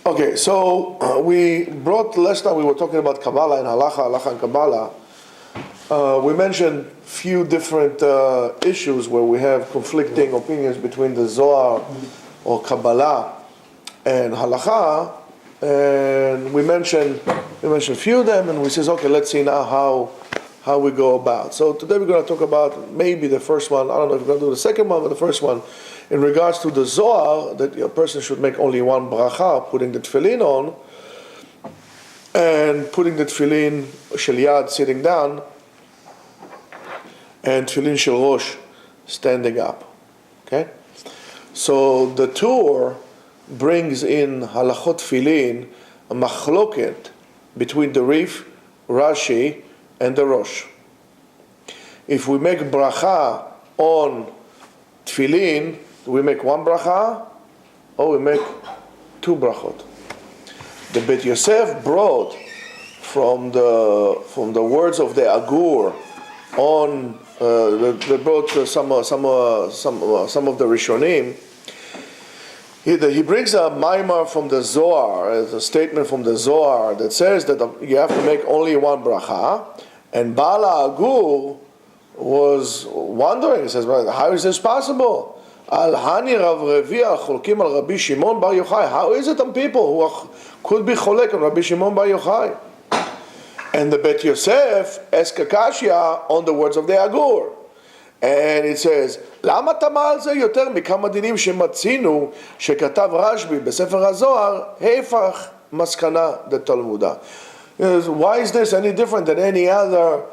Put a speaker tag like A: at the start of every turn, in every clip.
A: Okay, so last time we were talking about Kabbalah and Halacha and Kabbalah. We mentioned few different issues where we have conflicting opinions between the Zohar or Kabbalah and Halacha, and we mentioned a few of them, and we says, okay, let's see now how we go about. So today we're going to talk about maybe the first one. I don't know if we're going to do the second one, but the first one, in regards to the Zohar, that a person should make only one bracha, putting the tefillin on, and putting the tefillin shel yad, sitting down, and tefillin shel rosh, standing up. Okay? So the Tur brings in halachot tefillin, a machloket between the Rif, Rashi, and the Rosh. If we make bracha on tefillin, do we make one bracha, or we make two brachot? The Bet Yosef brought from the words of the Agur on they brought some of the Rishonim. He brings a maimar from the Zohar, a statement from the Zohar that says that you have to make only one bracha, and Bala Agur was wondering. He says, well, how is this possible? Al Hani Rav Revia Cholkim al Rabbi Shimon Bar Yochai. How is it some people who could be cholek on Rabbi Shimon Bar Yochai? And the Bet Yosef eskakashia on the words of the Agur. And it says, למה תמה על זה יותר מכמה דינים שמצינו שכתב רשב"י בספר הזוהר, הפך מסקנה דתלמודה. Why is this any different than any other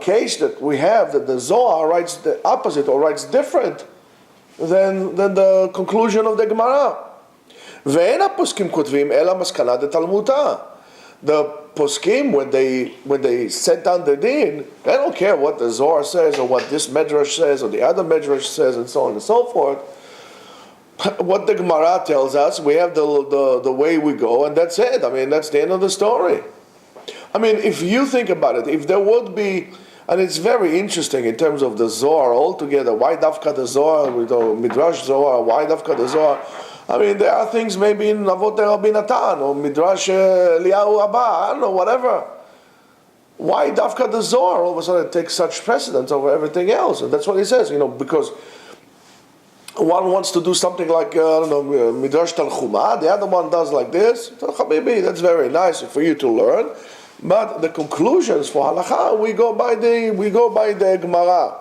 A: case that we have, that the Zohar writes the opposite or writes different than the conclusion of the Gemara? ואין הפוסקים כותבים אלא מסקנה דתלמודה. The poskim, when they set down the din, they don't care what the Zohar says or what this medrash says or the other medrash says and so on and so forth. What the Gemara tells us, we have the way we go, and that's it. I mean, that's the end of the story. I mean, if you think about it, if there would be, and it's very interesting in terms of the Zohar altogether, why dafka the Zohar, with the Midrash Zohar, why dafka the Zohar? I mean, there are things maybe in Avot Rabbi Natan or Midrash Eliyahu Abba, I don't know, whatever. Why dafka the Zohar all of a sudden takes such precedence over everything else? And that's what he says, because one wants to do something like, Midrash Talchuma, the other one does like this. So, Habibi, that's very nice for you to learn. But the conclusions for Halacha, we go by the Gemara.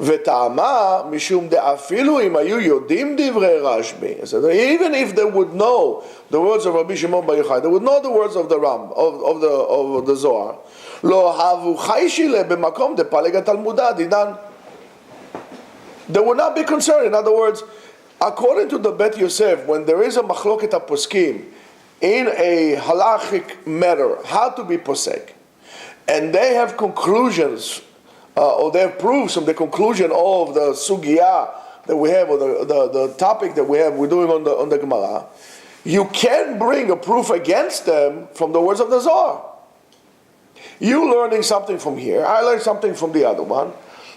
A: וטעמה משום דאפילו אם היו יודעים דברי רשב"י. Even if they would know the words of Rabbi Shimon Bar Yochai, they would know the words of the Ram, of the Zohar. לא הבו חיישילה במקום דפלג התלמודה דינן. They would not be concerned. In other words, according to the Bet Yosef, when there is a machloket poskim in a halachic matter, how to be posek, and they have conclusions, or they have proofs from the conclusion of the sugya that we have, or the topic that we're doing on the Gemara, you can bring a proof against them from the words of the Zohar. You learning something from here, I learned something from the other one,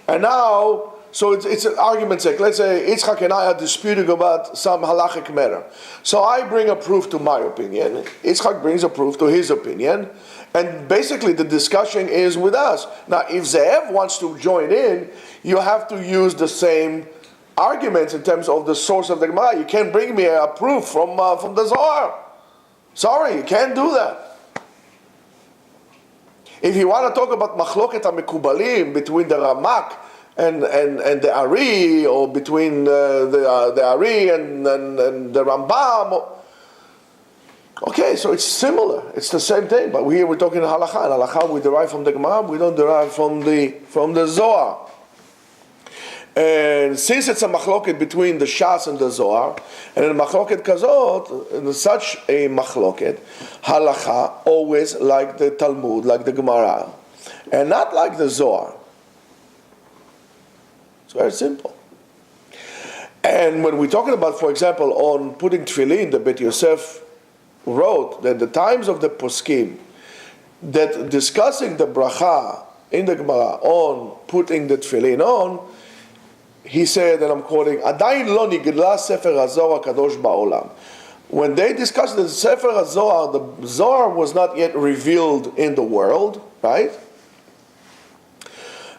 A: and now, so it's an argument's sake. Let's say Yitzchak and I are disputing about some halachic matter. So I bring a proof to my opinion, Yitzchak brings a proof to his opinion, and basically the discussion is with us. Now, if Ze'ev wants to join in, you have to use the same arguments in terms of the source of the Gemara. You can't bring me a proof from the Zohar. Sorry, you can't do that. If you want to talk about machloket ha-mekubalim between the Ramak and the Ari, or between the Ari and the Rambam, okay, so it's similar. It's the same thing, but here we're talking halacha. And halacha we derive from the Gemara. We don't derive from the Zohar. And since it's a machloket between the Shas and the Zohar, and in machloket kazot, in such a machloket, halacha always like the Talmud, like the Gemara, and not like the Zohar. It's very simple. And when we're talking about, for example, on putting tefillin, the Bet Yosef wrote that the times of the poskim, that discussing the bracha in the Gemara on putting the tefillin on, he said, and I'm quoting, עדיין לא נגלה ספר הזוהר הקדוש בעולם. when they discussed the Sefer HaZohar, the Zohar was not yet revealed in the world, right?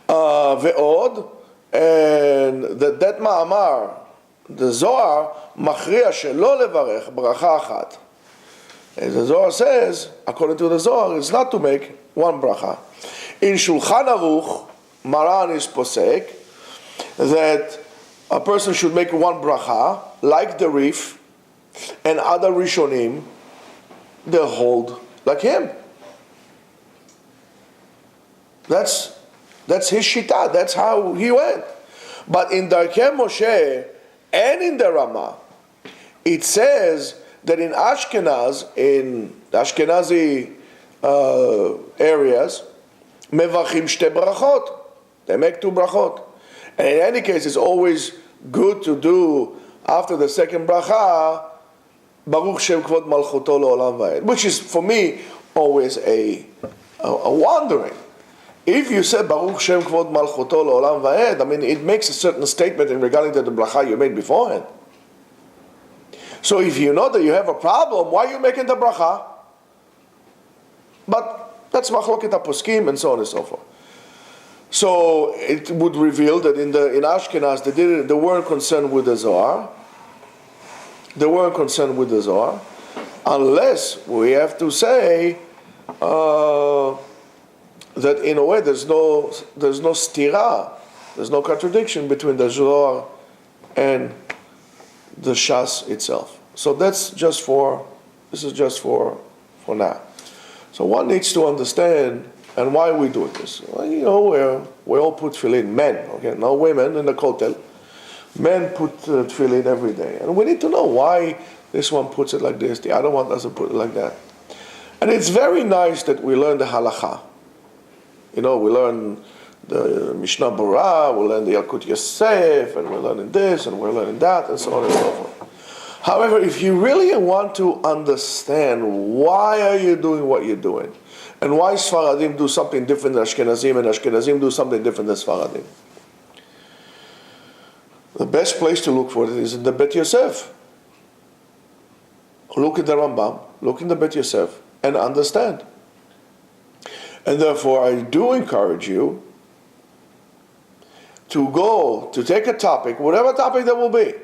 A: Ve'od, and that ma'amar, the Zohar, machriya shelo levarech bracha achat. And the Zohar says, according to the Zohar, it's not to make one bracha. In Shulchan Aruch, Maran is posek that a person should make one bracha, like the Rif, and other Rishonim, they hold like him. That's his shita, that's how he went. But in Darkei Moshe and in the Ramah, it says that in Ashkenaz, in the Ashkenazi areas, mevachim shte brachot. They make 2 brachot. And in any case, it's always good to do, after the second bracha, Baruch Shem Kvod Malchuto Le'olam Va'ed, which is, for me, always a wondering. If you say Baruch Shem Kvod Malchuto Le'olam Va'ed, I mean, it makes a certain statement in regarding to the bracha you made beforehand. So if you know that you have a problem, why are you making the bracha? But that's machloket haposkim and so on and so forth. So it would reveal that in Ashkenaz they weren't concerned with the Zohar. They weren't concerned with the Zohar, unless we have to say that in a way there's no stira, there's no contradiction between the Zohar and the Shas itself. So this is just for now. So one needs to understand and why we do this. Well, we all put tefillin, men, okay, no women in the kotel. Men put tefillin every day, and we need to know why this one puts it like this, the other one doesn't put it like that. And it's very nice that we learn the halacha. We learn the Mishnah Berurah, we learn the Yalkut Yosef, and we're learning this, and we're learning that, and so on and so forth. However, if you really want to understand why are you doing what you're doing, and why Sfaradim do something different than Ashkenazim, and Ashkenazim do something different than Sfaradim, the best place to look for it is in the Bet Yosef. Look at the Rambam, look in the Bet Yosef, and understand. And therefore, I do encourage you to take a topic, whatever topic that will be.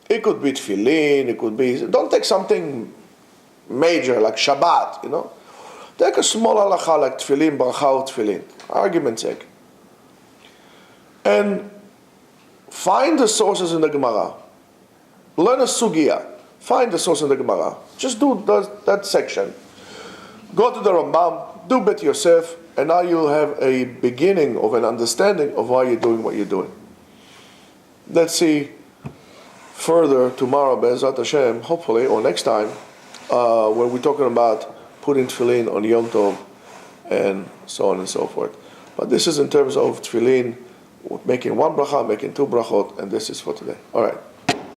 A: It could be tefillin, it could be, don't take something major like Shabbat, Take a small halacha like tefillin, bracha or tefillin, argument's sake. And find the sources in the Gemara. Learn a sugya. Find the source in the Gemara. Just do that section. Go to the Rambam, do Bet Yosef, and now you'll have a beginning of an understanding of why you're doing what you're doing. Let's see further tomorrow, Be'ezrat Hashem, hopefully, or next time, when we're talking about putting tefillin on Yom Tov, and so on and so forth. But this is in terms of tefillin, making one bracha, making 2 brachot, and this is for today. All right.